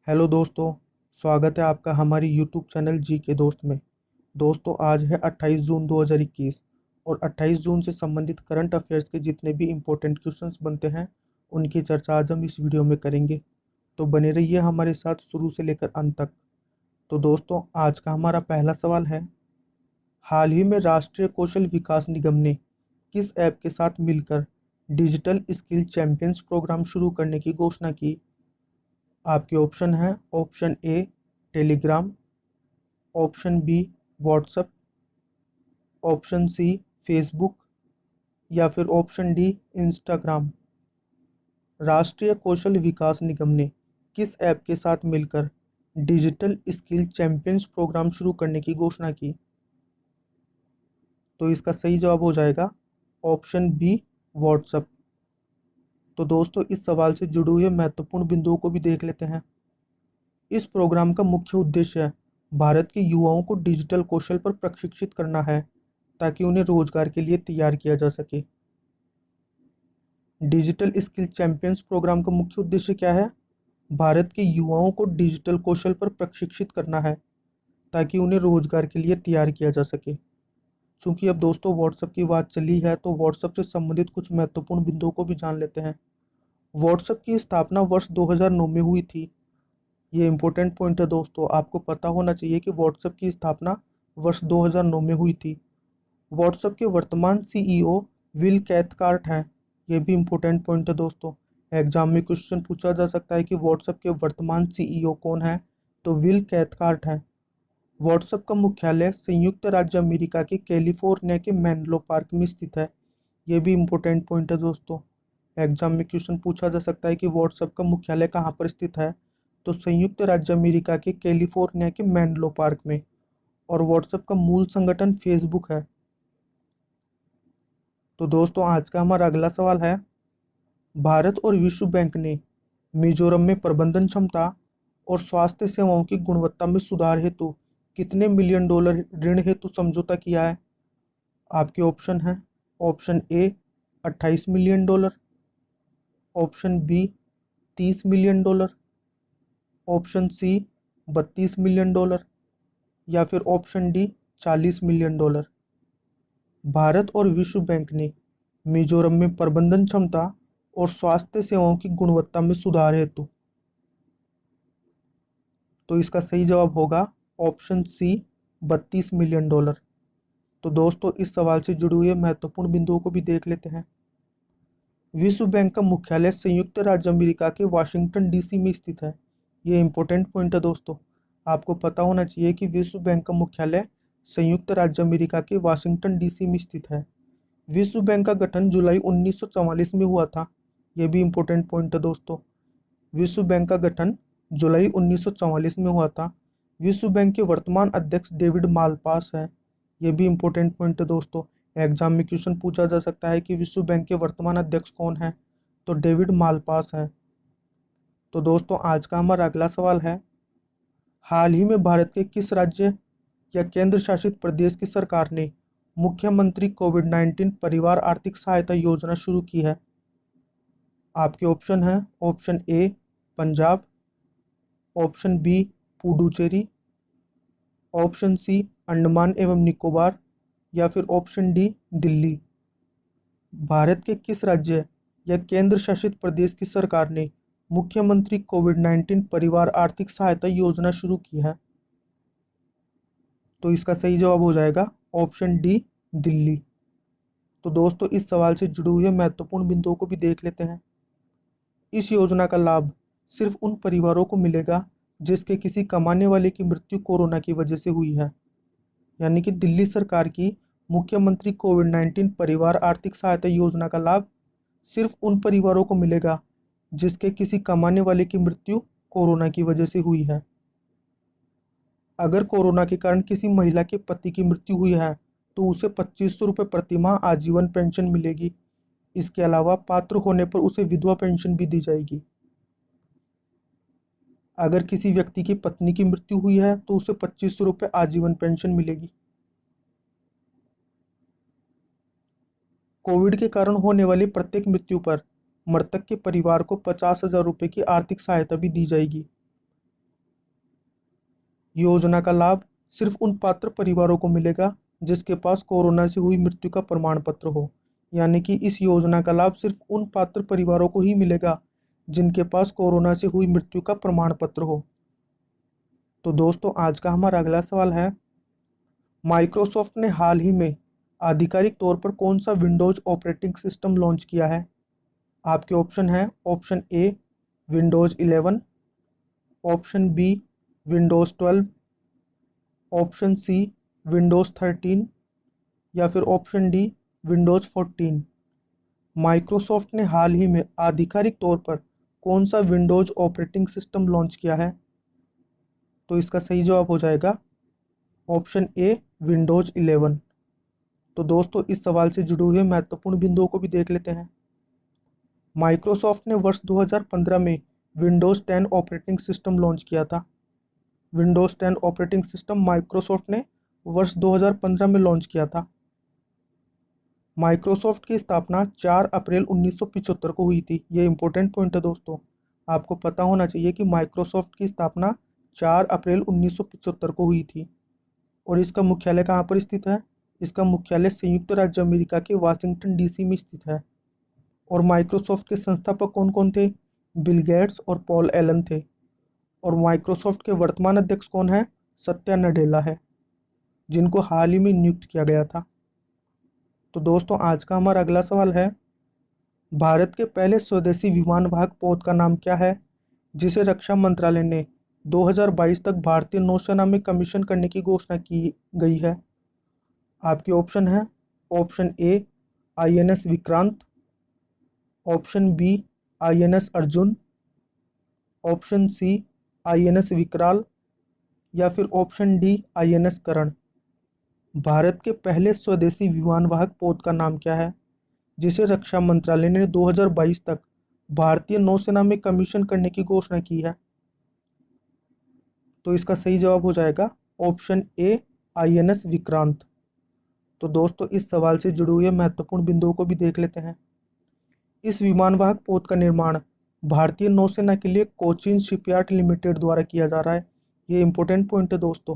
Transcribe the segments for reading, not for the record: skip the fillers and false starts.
Hello दोस्तों। स्वागत है आपका हमारी यूट्यूब चैनल जी के दोस्त में। दोस्तों आज है 28 जून 2021 और 28 जून से संबंधित करंट अफेयर्स के जितने भी इम्पोर्टेंट क्वेश्चंस बनते हैं उनकी चर्चा आज हम इस वीडियो में करेंगे। तो बने रहिए हमारे साथ शुरू से लेकर अंत तक। तो दोस्तों आज का हमारा पहला सवाल है, हाल ही में राष्ट्रीय कौशल विकास निगम ने किस ऐप के साथ मिलकर डिजिटल स्किल चैंपियंस प्रोग्राम शुरू करने की घोषणा की? आपके ऑप्शन है, option A Telegram, option B WhatsApp, option C Facebook या फिर ऑप्शन डी इंस्टाग्राम। राष्ट्रीय कौशल विकास निगम ने किस ऐप के साथ मिलकर डिजिटल स्किल चैंपियंस प्रोग्राम शुरू करने की घोषणा की? तो इसका सही जवाब हो जाएगा ऑप्शन बी व्हाट्सएप। तो दोस्तों इस सवाल से जुड़े हुए महत्वपूर्ण बिंदुओं को भी देख लेते हैं। इस प्रोग्राम का मुख्य उद्देश्य भारत के युवाओं को डिजिटल कौशल पर प्रशिक्षित करना है ताकि उन्हें रोजगार के लिए तैयार किया जा सके। डिजिटल स्किल चैंपियंस प्रोग्राम का मुख्य उद्देश्य क्या है? भारत के युवाओं को डिजिटल कौशल पर प्रशिक्षित करना है ताकि उन्हें रोजगार के लिए तैयार किया जा सके। चूंकि अब दोस्तों व्हाट्सएप की बात चली है तो व्हाट्सएप से संबंधित कुछ महत्वपूर्ण बिंदुओं को भी जान लेते हैं। व्हाट्सएप की स्थापना वर्ष 2009 में हुई थी। ये इंपॉर्टेंट पॉइंट है दोस्तों, आपको पता होना चाहिए कि व्हाट्सएप की स्थापना वर्ष 2009 में हुई थी। व्हाट्सएप के वर्तमान सीईओ विल कैथकार्ट हैं। ये भी इंपॉर्टेंट पॉइंट है दोस्तों, एग्जाम में क्वेश्चन पूछा जा सकता है कि व्हाट्सएप के वर्तमान सीईओ कौन है, तो विल कैथकार्ट हैं। व्हाट्सएप का मुख्यालय संयुक्त राज्य अमेरिका के कैलिफोर्निया के मेनलो पार्क में स्थित है। ये भी इंपॉर्टेंट पॉइंट है दोस्तों, एग्जाम में क्वेश्चन पूछा जा सकता है कि व्हाट्सएप का मुख्यालय कहाँ पर स्थित है, तो संयुक्त राज्य अमेरिका के कैलिफोर्निया के मेनलो पार्क में। और व्हाट्सएप का मूल संगठन फेसबुक है। तो दोस्तों आज का हमारा अगला सवाल है, भारत और विश्व बैंक ने मिजोरम में प्रबंधन क्षमता और स्वास्थ्य सेवाओं की गुणवत्ता में सुधार हेतु कितने मिलियन डॉलर ऋण हेतु समझौता किया है? आपके ऑप्शन है, option A 28 million dollar, option B 30 million dollar, option C 32 million dollar या फिर option D 40 million dollar. Bharat और विश्व बैंक ने मिजोरम में प्रबंधन क्षमता और स्वास्थ्य सेवाओं की गुणवत्ता में सुधार हेतु, तो इसका सही जवाब होगा ऑप्शन सी 32 मिलियन डॉलर। तो दोस्तों इस सवाल से जुड़े हुए महत्वपूर्ण बिंदुओं को भी देख लेते हैं। विश्व बैंक का मुख्यालय संयुक्त राज्य अमेरिका के वाशिंगटन डीसी में स्थित है। ये इंपॉर्टेंट पॉइंट है दोस्तों, आपको पता होना चाहिए कि विश्व बैंक का मुख्यालय संयुक्त राज्य अमेरिका के वाशिंगटन डीसी में स्थित है। विश्व बैंक का गठन जुलाई 1944 में हुआ था। यह भी इंपॉर्टेंट पॉइंट है दोस्तों, विश्व बैंक का गठन जुलाई 1944 में हुआ था। विश्व बैंक के वर्तमान अध्यक्ष डेविड मालपास हैं। यह भी इंपॉर्टेंट पॉइंट है दोस्तों, एग्जाम में क्वेश्चन पूछा जा सकता है कि विश्व बैंक के वर्तमान अध्यक्ष कौन है, तो डेविड मालपास हैं। तो दोस्तों आज का हमारा अगला सवाल है, हाल ही में भारत के किस राज्य या केंद्र शासित प्रदेश की सरकार ने मुख्यमंत्री कोविड-19 परिवार आर्थिक सहायता योजना शुरू की है? आपके ऑप्शन है, option A Punjab, option B Puducherry, option C Andaman एवं निकोबार या फिर ऑप्शन डी दिल्ली। भारत के किस राज्य या केंद्र शासित प्रदेश की सरकार ने मुख्यमंत्री कोविड-19 परिवार आर्थिक सहायता योजना शुरू की है? तो इसका सही जवाब हो जाएगा ऑप्शन डी दिल्ली। तो दोस्तों इस सवाल से जुड़े हुए महत्वपूर्ण बिंदुओं को भी देख लेते हैं। इस योजना का लाभ सिर्फ उन परिवारों को मिलेगा जिसके किसी कमाने वाले की मृत्यु कोरोना की वजह से हुई है। यानी कि दिल्ली सरकार की मुख्यमंत्री कोविड-19 परिवार आर्थिक सहायता योजना का लाभ सिर्फ उन परिवारों को मिलेगा जिसके किसी कमाने वाले की मृत्यु कोरोना की वजह से हुई है। अगर कोरोना के कारण किसी महिला के पति की मृत्यु हुई है तो उसे 2500 रुपये प्रति माह आजीवन पेंशन मिलेगी। इसके अलावा पात्र होने पर उसे विधवा पेंशन भी दी जाएगी। अगर किसी व्यक्ति की पत्नी की मृत्यु हुई है तो उसे 2500 रुपये आजीवन पेंशन मिलेगी। कोविड के कारण होने वाली प्रत्येक मृत्यु पर मृतक के परिवार को 50,000 रुपये की आर्थिक सहायता भी दी जाएगी। योजना का लाभ सिर्फ उन पात्र परिवारों को मिलेगा जिसके पास कोरोना से हुई मृत्यु का प्रमाण पत्र हो। यानी कि इस योजना का लाभ सिर्फ उन पात्र परिवारों को ही मिलेगा जिनके पास कोरोना से हुई मृत्यु का प्रमाण पत्र हो। तो दोस्तों आज का हमारा अगला सवाल है, माइक्रोसॉफ्ट ने हाल ही में आधिकारिक तौर पर कौन सा विंडोज ऑपरेटिंग सिस्टम लॉन्च किया है? आपके ऑप्शन है, option A Windows 11, option B Windows 12, option C Windows 13 या फिर ऑप्शन डी विंडोज 14। माइक्रोसॉफ्ट ने हाल ही में आधिकारिक तौर पर कौन सा विंडोज ऑपरेटिंग सिस्टम लॉन्च किया है? तो इसका सही जवाब हो जाएगा ऑप्शन ए विंडोज 11। तो दोस्तों इस सवाल से जुड़े हुए महत्वपूर्ण बिंदुओं को भी देख लेते हैं। माइक्रोसॉफ्ट ने वर्ष 2015 में विंडोज 10 ऑपरेटिंग सिस्टम लॉन्च किया था। विंडोज 10 ऑपरेटिंग सिस्टम माइक्रोसॉफ्ट ने वर्ष 2015 में लॉन्च किया था। माइक्रोसॉफ्ट की स्थापना 4 अप्रैल 1975 को हुई थी। ये इंपॉर्टेंट पॉइंट है दोस्तों, आपको पता होना चाहिए कि माइक्रोसॉफ्ट की स्थापना 4 अप्रैल 1975 को हुई थी। और इसका मुख्यालय कहाँ पर स्थित है? इसका मुख्यालय संयुक्त राज्य अमेरिका के वाशिंगटन डीसी में स्थित है। और माइक्रोसॉफ्ट के संस्थापक कौन कौन थे? बिल गेट्स और पॉल एलन थे। और माइक्रोसॉफ्ट के वर्तमान अध्यक्ष कौन है? सत्या नडेला है, जिनको हाल ही में नियुक्त किया गया था। तो दोस्तों आज का हमारा अगला सवाल है, भारत के पहले स्वदेशी विमान वाहक पोत का नाम क्या है, जिसे रक्षा मंत्रालय ने 2022 तक भारतीय नौसेना में कमीशन करने की घोषणा की गई है? आपके ऑप्शन है, option A INS Vikrant, option B INS Arjun, option C INS Vikral या फिर option D INS Karan. Bharat के पहले स्वदेशी विमान वाहक पोत का नाम क्या है, जिसे रक्षा मंत्रालय ने 2022 तक भारतीय नौसेना में कमीशन करने की घोषणा की है? तो इसका सही जवाब हो जाएगा ऑप्शन ए INS विक्रांत। तो दोस्तों इस सवाल से जुड़े हुए महत्वपूर्ण बिंदुओं को भी देख लेते हैं। इस विमान वाहक पोत का निर्माण भारतीय नौसेना के लिए कोचीन शिपयार्ड लिमिटेड द्वारा किया जा रहा है। ये इंपॉर्टेंट पॉइंट है दोस्तों,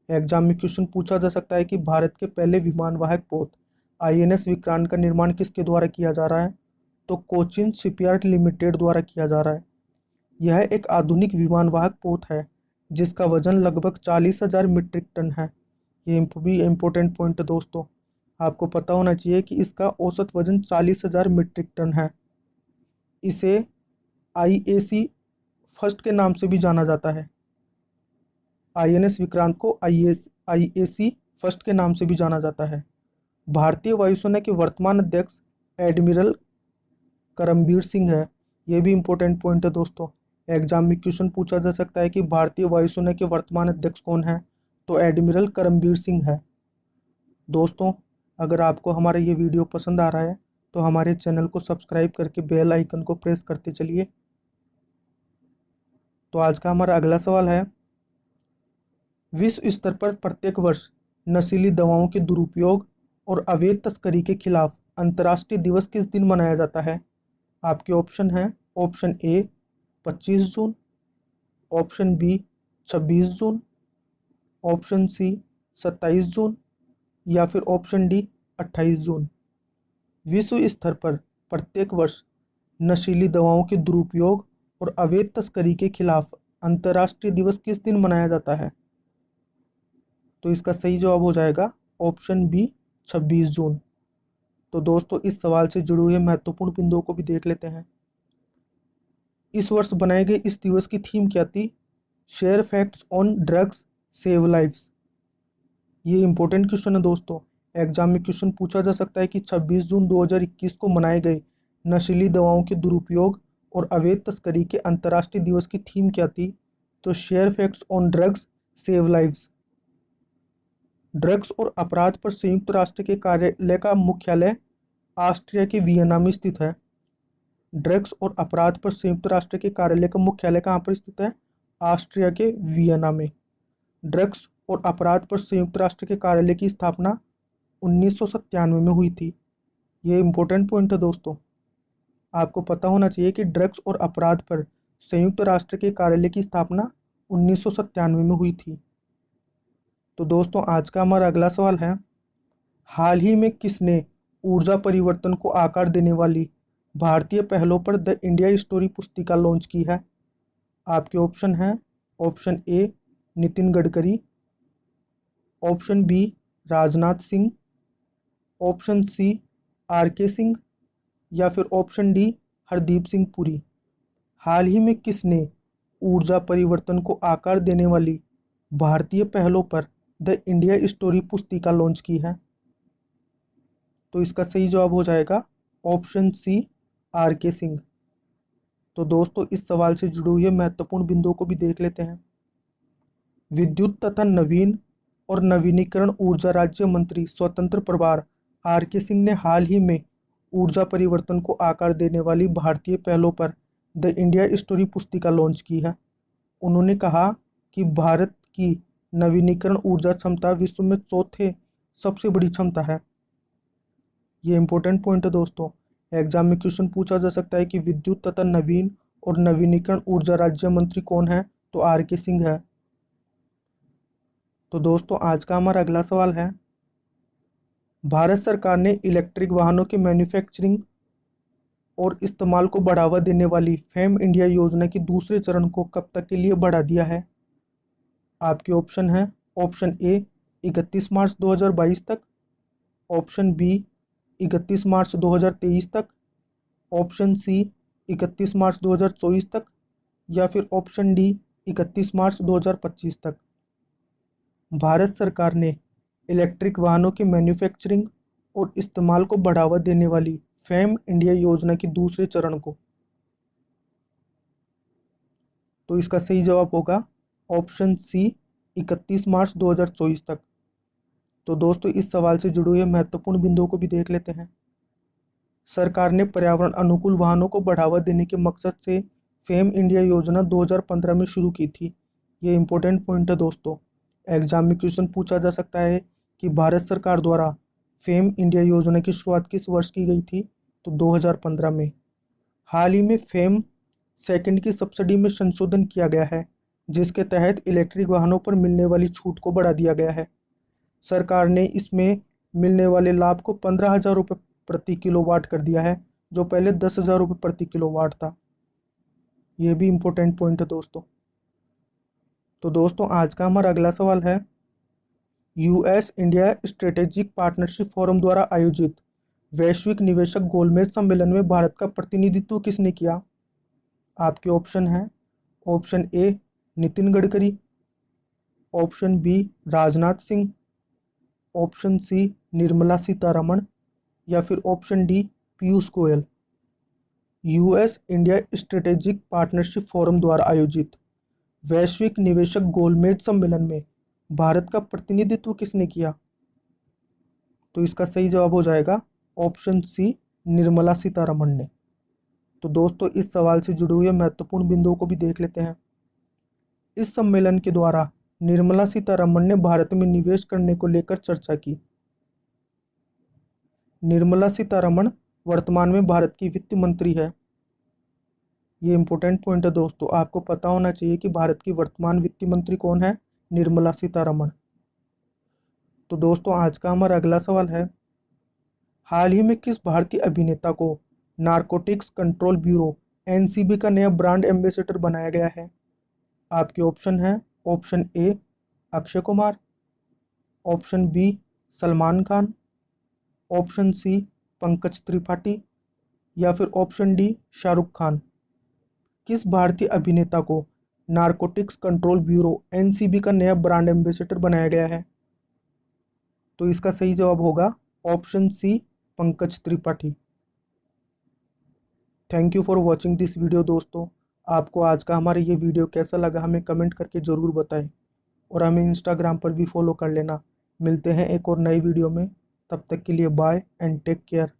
एग्जाम में क्वेश्चन पूछा जा सकता है कि भारत के पहले विमान वाहक पोत INS विक्रांत का निर्माण किसके द्वारा किया जा रहा है? तो कोचीन शिपयार्ड लिमिटेड द्वारा किया जा रहा है। यह एक आधुनिक विमान वाहक पोत है जिसका वजन लगभग 40,000 मीट्रिक टन है। ये भी इम्पोर्टेंट पॉइंट है दोस्तों, आपको पता होना चाहिए कि इसका औसत वजन 40,000 मीट्रिक टन है। इसे IAC फर्स्ट के नाम से भी जाना जाता है। INS विक्रांत को IAC फर्स्ट के नाम से भी जाना जाता है। भारतीय वायुसेना के वर्तमान अध्यक्ष एडमिरल करमबीर सिंह है। ये भी इम्पोर्टेंट पॉइंट है दोस्तों, एग्जाम में क्वेश्चन पूछा जा सकता है कि भारतीय वायुसेना के वर्तमान अध्यक्ष कौन है? तो एडमिरल करमबीर सिंह है। दोस्तों अगर आपको हमारा ये वीडियो पसंद आ रहा है तो हमारे चैनल को सब्सक्राइब करके बेल आइकन को प्रेस करते चलिए। तो आज का हमारा अगला सवाल है, विश्व स्तर पर प्रत्येक वर्ष नशीली दवाओं के दुरुपयोग और अवैध तस्करी के खिलाफ अंतर्राष्ट्रीय दिवस किस दिन मनाया जाता है? आपके ऑप्शन है, option A 25 June, option B 26 June, option C 27 June या फिर ऑप्शन डी 28 जून। विश्व स्तर पर प्रत्येक वर्ष नशीली दवाओं के दुरुपयोग और अवैध तस्करी के खिलाफ अंतर्राष्ट्रीय दिवस किस दिन मनाया जाता है? तो इसका सही जवाब हो जाएगा ऑप्शन बी 26 जून। तो दोस्तों इस सवाल से जुड़े हुए महत्वपूर्ण बिंदुओं को भी देख लेते हैं। इस वर्ष बनाए गए इस दिवस की थीम क्या थी? Share facts on drugs save lives. ये इंपॉर्टेंट क्वेश्चन है दोस्तों, एग्जाम में क्वेश्चन पूछा जा सकता है कि 26 जून 2021 को मनाए गए नशीली दवाओं के दुरुपयोग और अवैध तस्करी के अंतर्राष्ट्रीय दिवस की थीम क्या थी? तो share facts on drugs save lives. Drugs और अपराध पर संयुक्त राष्ट्र के कार्यालय का मुख्यालय ऑस्ट्रिया के वियना में स्थित है। ड्रग्स और अपराध पर संयुक्त राष्ट्र के कार्यालय का मुख्यालय कहाँ पर स्थित है? ऑस्ट्रिया के वियना में। ड्रग्स और अपराध पर संयुक्त राष्ट्र के कार्यालय की स्थापना 1997 में हुई थी। ये इंपॉर्टेंट पॉइंट है दोस्तों, आपको पता होना चाहिए कि ड्रग्स और अपराध पर संयुक्त राष्ट्र के कार्यालय की स्थापना 1997 में हुई थी। तो दोस्तों आज का हमारा अगला सवाल है, हाल ही में किसने ऊर्जा परिवर्तन को आकार देने वाली भारतीय पहलों पर द इंडिया स्टोरी पुस्तिका लॉन्च की है? आपके ऑप्शन हैं, option A Nitin Gadkari, option B Rajnath Singh, option C R K Singh या फिर ऑप्शन डी हरदीप सिंह पुरी। हाल ही में किसने ऊर्जा परिवर्तन को आकार देने वाली भारतीय पहलों पर द इंडिया स्टोरी पुस्तिका लॉन्च की है? तो इसका सही जवाब हो जाएगा option C R K Singh. तो दोस्तों इस सवाल से जुड़े हुए महत्वपूर्ण बिंदुओं को भी देख लेते हैं। विद्युत तथा नवीन और नवीनीकरण ऊर्जा राज्य मंत्री स्वतंत्र प्रभार आर के सिंह ने हाल ही में ऊर्जा परिवर्तन को आकार देने वाली भारतीय पहलों पर द इंडिया स्टोरी पुस्तिका लॉन्च की है। उन्होंने कहा कि भारत की नवीनीकरण ऊर्जा क्षमता विश्व में चौथे सबसे बड़ी क्षमता है। ये इंपॉर्टेंट पॉइंट है दोस्तों, एग्जाम में क्वेश्चन पूछा जा सकता है कि विद्युत तथा नवीन और नवीनीकरण ऊर्जा राज्य मंत्री कौन है? तो आर के सिंह है। तो दोस्तों आज का हमारा अगला सवाल है, भारत सरकार ने इलेक्ट्रिक वाहनों के मैन्युफैक्चरिंग और इस्तेमाल को बढ़ावा देने वाली फेम इंडिया योजना के दूसरे चरण को कब तक के लिए बढ़ा दिया है? आपके ऑप्शन है, ऑप्शन ए 31 मार्च 2022 तक, ऑप्शन बी 31 मार्च 2023 तक, ऑप्शन सी 31 मार्च 2024 तक या फिर ऑप्शन डी 31 मार्च 2025 तक। भारत सरकार ने इलेक्ट्रिक वाहनों के मैन्युफैक्चरिंग और इस्तेमाल को बढ़ावा देने वाली फेम इंडिया योजना के दूसरे चरण को, तो इसका सही जवाब होगा ऑप्शन सी 31 मार्च 2024 तक। तो दोस्तों इस सवाल से जुड़े हुए महत्वपूर्ण बिंदुओं को भी देख लेते हैं। सरकार ने पर्यावरण अनुकूल वाहनों को बढ़ावा देने के मकसद से फेम इंडिया योजना 2015 में शुरू की थी। ये इंपॉर्टेंट पॉइंट है दोस्तों, एग्जाम में क्वेश्चन पूछा जा सकता है कि भारत सरकार द्वारा फेम इंडिया योजना की शुरुआत किस वर्ष की गई थी? तो 2015 में। हाल ही में फेम सेकंड की सब्सिडी में संशोधन किया गया है, जिसके तहत इलेक्ट्रिक वाहनों पर मिलने वाली छूट को बढ़ा दिया गया है। सरकार ने इसमें मिलने वाले लाभ को 15,000 रुपये प्रति किलोवाट कर दिया है, जो पहले 10,000 रुपये प्रति किलोवाट था। यह भी इम्पोर्टेंट पॉइंट है दोस्तों। तो दोस्तों आज का हमारा अगला सवाल है, US India strategic partnership forum द्वारा आयोजित वैश्विक निवेशक गोलमेज सम्मेलन में भारत का प्रतिनिधित्व किसने किया? आपके ऑप्शन हैं, option A Nitin Gadkari, option B Rajnath Singh, option C Nirmala Sitharaman या फिर option D Piyush Goyal. US India strategic partnership forum द्वारा आयोजित वैश्विक निवेशक गोलमेज सम्मेलन में भारत का प्रतिनिधित्व किसने किया? तो इसका सही जवाब हो जाएगा ऑप्शन सी निर्मला सीतारमण ने। तो दोस्तों इस सवाल से जुड़े हुए महत्वपूर्ण बिंदुओं को भी देख लेते हैं। इस सम्मेलन के द्वारा निर्मला सीतारमण ने भारत में निवेश करने को लेकर चर्चा की। निर्मला सीतारमण वर्तमान में भारत की वित्त मंत्री है। ये इंपॉर्टेंट पॉइंट है दोस्तों, आपको पता होना चाहिए कि भारत की वर्तमान वित्त मंत्री कौन है? निर्मला सीतारमण। तो दोस्तों आज का हमारा अगला सवाल है, हाल ही में किस भारतीय अभिनेता को नारकोटिक्स कंट्रोल ब्यूरो एनसीबी का नया ब्रांड एम्बेसडर बनाया गया है? आपके ऑप्शन है, option A Akshay Kumar, option B Salman Khan, option C Pankaj Tripathi या फिर ऑप्शन डी शाहरुख खान। किस भारतीय अभिनेता को नारकोटिक्स कंट्रोल ब्यूरो एनसीबी का नया ब्रांड एम्बेसडर बनाया गया है? तो इसका सही जवाब होगा option C Pankaj Tripathi. Thank you for watching this video दोस्तों। आपको आज का हमारा ये वीडियो कैसा लगा हमें कमेंट करके ज़रूर बताएं और हमें इंस्टाग्राम पर भी फॉलो कर लेना। मिलते हैं एक और नई वीडियो में, तब तक के लिए बाय एंड टेक केयर।